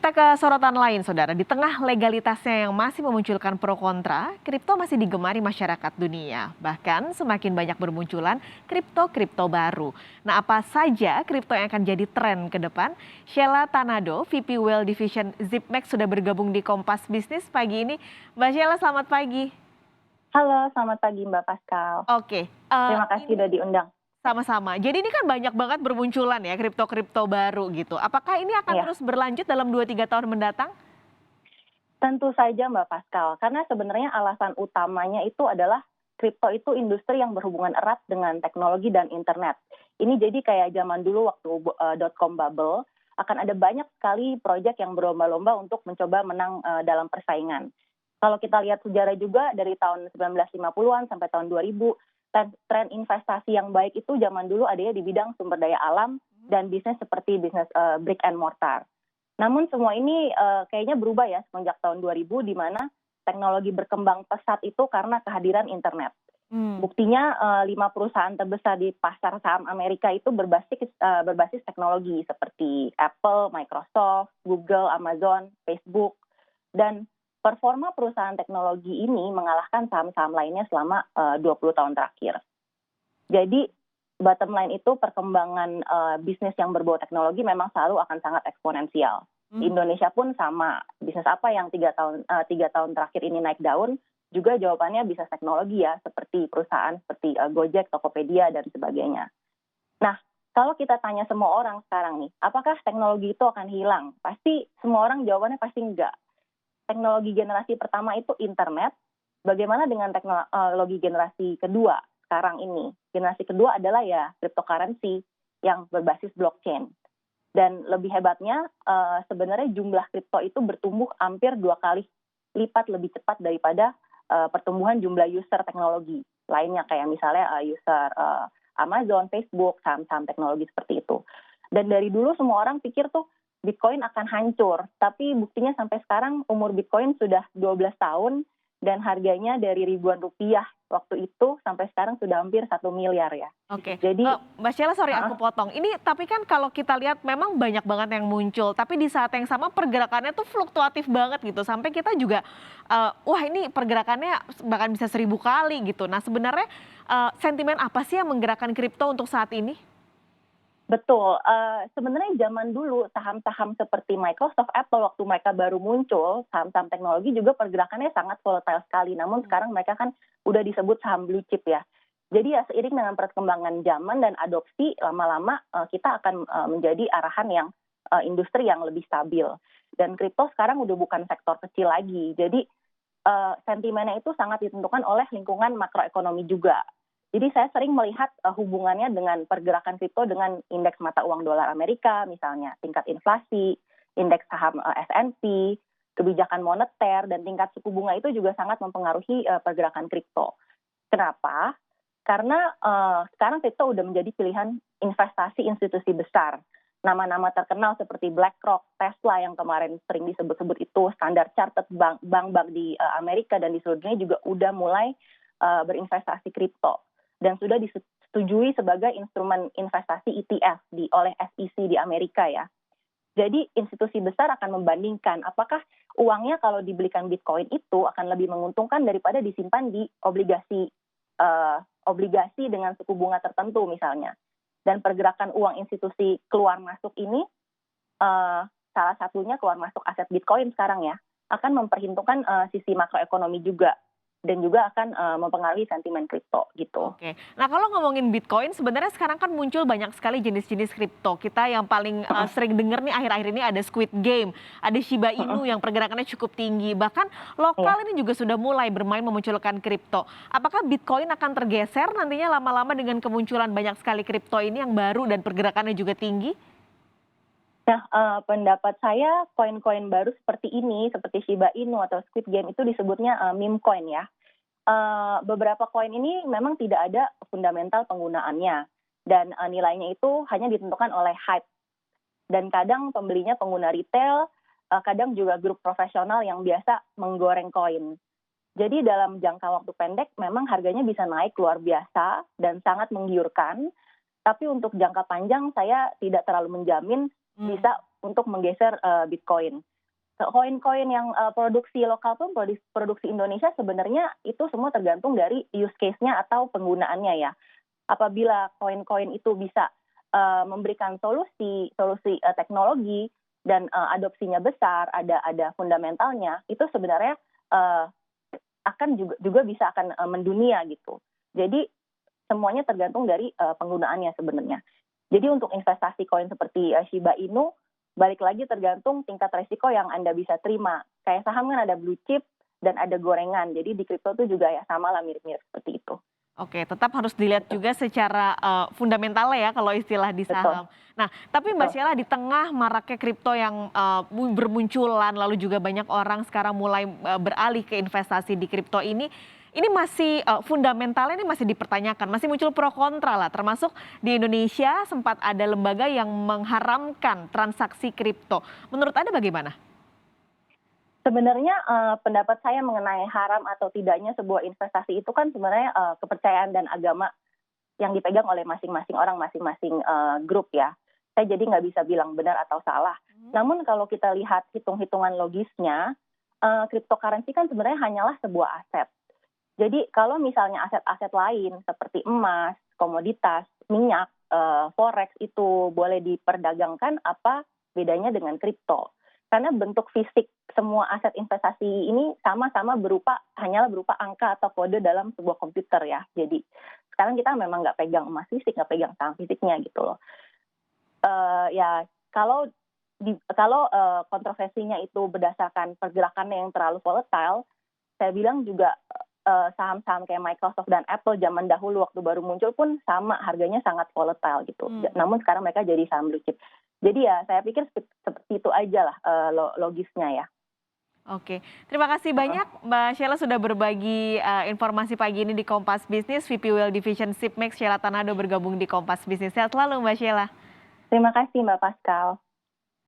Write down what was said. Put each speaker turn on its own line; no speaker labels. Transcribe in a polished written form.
Kita ke sorotan lain, saudara. Di tengah legalitasnya yang masih memunculkan pro kontra, kripto masih digemari masyarakat dunia. Bahkan semakin banyak bermunculan kripto-kripto baru. Nah, apa saja kripto yang akan jadi tren ke depan? Sheila Tanado, VP Well Division Zipmex sudah bergabung di Kompas Bisnis pagi ini. Mbak Sheila, selamat pagi.
Halo, selamat pagi Mbak Pascal.
Oke,
Terima kasih sudah diundang.
sama-sama. Jadi ini kan banyak banget bermunculan ya kripto-kripto baru gitu. Apakah ini akan
Ya,
terus berlanjut dalam 2-3 tahun mendatang?
tentu saja Mbak Pascal, karena sebenarnya alasan utamanya itu adalah kripto itu industri yang berhubungan erat dengan teknologi dan internet. Ini jadi kayak zaman dulu waktu .com bubble, akan ada banyak sekali proyek yang berlomba-lomba untuk mencoba menang dalam persaingan. Kalau kita lihat sejarah juga dari tahun 1950-an sampai tahun 2000, tren investasi yang baik itu zaman dulu adanya di bidang sumber daya alam dan bisnis seperti bisnis brick and mortar. Namun semua ini kayaknya berubah ya semenjak tahun 2000 di mana teknologi berkembang pesat itu karena kehadiran internet. Buktinya 5 perusahaan terbesar di pasar saham Amerika itu berbasis teknologi seperti Apple, Microsoft, Google, Amazon, Facebook, dan performa perusahaan teknologi ini mengalahkan saham-saham lainnya selama 20 tahun terakhir. Jadi bottom line itu perkembangan bisnis yang berbau teknologi memang selalu akan sangat eksponensial. Di Indonesia pun sama, bisnis apa yang 3 tahun terakhir ini naik daun, juga jawabannya bisnis teknologi ya, seperti perusahaan seperti Gojek, Tokopedia, dan sebagainya. Nah, kalau kita tanya semua orang sekarang nih, apakah teknologi itu akan hilang? Pasti semua orang jawabannya pasti enggak. Teknologi generasi pertama itu internet, bagaimana dengan teknologi generasi kedua sekarang ini? Generasi kedua adalah ya cryptocurrency yang berbasis blockchain. Dan lebih hebatnya sebenarnya jumlah kripto itu bertumbuh hampir 2 kali lipat lebih cepat daripada pertumbuhan jumlah user teknologi lainnya kayak misalnya user Amazon, Facebook, saham-saham teknologi seperti itu. Dan dari dulu semua orang pikir tuh Bitcoin akan hancur, tapi buktinya sampai sekarang umur Bitcoin sudah 12 tahun dan harganya dari ribuan rupiah waktu itu sampai sekarang sudah hampir 1 miliar ya.
Oke,
Jadi,
Mbak Sheila, sorry aku potong. Ini tapi kan kalau kita lihat memang banyak banget yang muncul, tapi di saat yang sama pergerakannya tuh fluktuatif banget gitu. Sampai kita juga, wah ini pergerakannya bahkan bisa 1000 kali gitu. Nah sebenarnya sentimen apa sih yang menggerakkan kripto untuk saat ini?
betul, sebenarnya zaman dulu saham-saham seperti Microsoft, Apple waktu mereka baru muncul, saham-saham teknologi juga pergerakannya sangat volatile sekali. Namun sekarang mereka kan udah disebut saham blue chip ya. Jadi ya seiring dengan perkembangan zaman dan adopsi, lama-lama kita akan menjadi arahan yang industri yang lebih stabil. Dan kripto sekarang udah bukan sektor kecil lagi. Jadi sentimennya itu sangat ditentukan oleh lingkungan makroekonomi juga. Jadi saya sering melihat hubungannya dengan pergerakan kripto dengan indeks mata uang dolar Amerika, misalnya tingkat inflasi, indeks saham S&P, kebijakan moneter, dan tingkat suku bunga itu juga sangat mempengaruhi pergerakan kripto. Kenapa? Karena sekarang kripto udah menjadi pilihan investasi institusi besar. Nama-nama terkenal seperti BlackRock, Tesla yang kemarin sering disebut-sebut itu, Standard Chartered, bank-bank di Amerika dan di seluruh dunia juga udah mulai berinvestasi kripto. Dan sudah disetujui sebagai instrumen investasi ETF oleh SEC di Amerika ya. Jadi institusi besar akan membandingkan apakah uangnya kalau dibelikan Bitcoin itu akan lebih menguntungkan daripada disimpan di obligasi dengan suku bunga tertentu misalnya. Dan pergerakan uang institusi keluar masuk ini salah satunya keluar masuk aset Bitcoin sekarang ya akan memperhitungkan sisi makroekonomi juga. Dan juga akan mempengaruhi sentimen kripto gitu.
Oke, nah kalau ngomongin Bitcoin sebenarnya sekarang kan muncul banyak sekali jenis-jenis kripto. Kita yang paling sering dengar nih akhir-akhir ini ada Squid Game, ada Shiba Inu yang pergerakannya cukup tinggi. Bahkan lokal ini juga sudah mulai bermain memunculkan kripto. Apakah Bitcoin akan tergeser nantinya lama-lama dengan kemunculan banyak sekali kripto ini yang baru dan pergerakannya juga tinggi?
Nah, pendapat saya koin-koin baru seperti ini, seperti Shiba Inu atau Squid Game itu disebutnya meme coin ya. Beberapa koin ini memang tidak ada fundamental penggunaannya dan nilainya itu hanya ditentukan oleh hype. Dan kadang pembelinya pengguna retail, kadang juga grup profesional yang biasa menggoreng koin. Jadi dalam jangka waktu pendek memang harganya bisa naik luar biasa dan sangat menggiurkan. Tapi untuk jangka panjang saya tidak terlalu menjamin bisa untuk menggeser Bitcoin. koin-koin yang produksi lokal pun produksi Indonesia sebenarnya itu semua tergantung dari use case-nya atau penggunaannya ya. Apabila koin-koin itu bisa memberikan solusi teknologi dan adopsinya besar, ada fundamentalnya, itu sebenarnya akan juga bisa akan mendunia gitu. Jadi semuanya tergantung dari penggunaannya sebenarnya. Jadi untuk investasi koin seperti Shiba Inu, balik lagi tergantung tingkat resiko yang Anda bisa terima. Kayak saham kan ada blue chip dan ada gorengan. Jadi di kripto tuh juga ya sama lah mirip-mirip seperti itu.
Oke, tetap harus dilihat juga secara fundamentalnya ya kalau istilah di
Betul,
saham. Nah, tapi Mbak
betul.
Sheila di tengah maraknya kripto yang bermunculan, lalu juga banyak orang sekarang mulai beralih ke investasi di kripto ini masih fundamentalnya ini masih dipertanyakan, masih muncul pro kontra lah. Termasuk di Indonesia sempat ada lembaga yang mengharamkan transaksi kripto. Menurut Anda bagaimana?
Sebenarnya pendapat saya mengenai haram atau tidaknya sebuah investasi itu kan sebenarnya kepercayaan dan agama yang dipegang oleh masing-masing orang, masing-masing grup ya. Saya jadi nggak bisa bilang benar atau salah. Namun kalau kita lihat hitung-hitungan logisnya, cryptocurrency kan sebenarnya hanyalah sebuah aset. Jadi kalau misalnya aset-aset lain seperti emas, komoditas, minyak, forex itu boleh diperdagangkan, apa bedanya dengan kripto? Karena bentuk fisik semua aset investasi ini sama-sama hanyalah berupa angka atau kode dalam sebuah komputer ya. Jadi sekarang kita memang nggak pegang emas fisik, nggak pegang saham fisiknya gitu loh. Ya kalau kontroversinya itu berdasarkan pergerakannya yang terlalu volatile, saya bilang juga saham-saham kayak Microsoft dan Apple zaman dahulu waktu baru muncul pun sama harganya sangat volatile gitu. Namun sekarang mereka jadi saham blue chip. Jadi ya saya pikir seperti itu aja lah logisnya ya.
Oke, terima kasih banyak Mbak Sheila sudah berbagi informasi pagi ini di Kompas Bisnis. VP World Division Sipmex Sheila Tanado bergabung di Kompas Bisnis. Sehat selalu Mbak Sheila.
Terima kasih Mbak Pascal.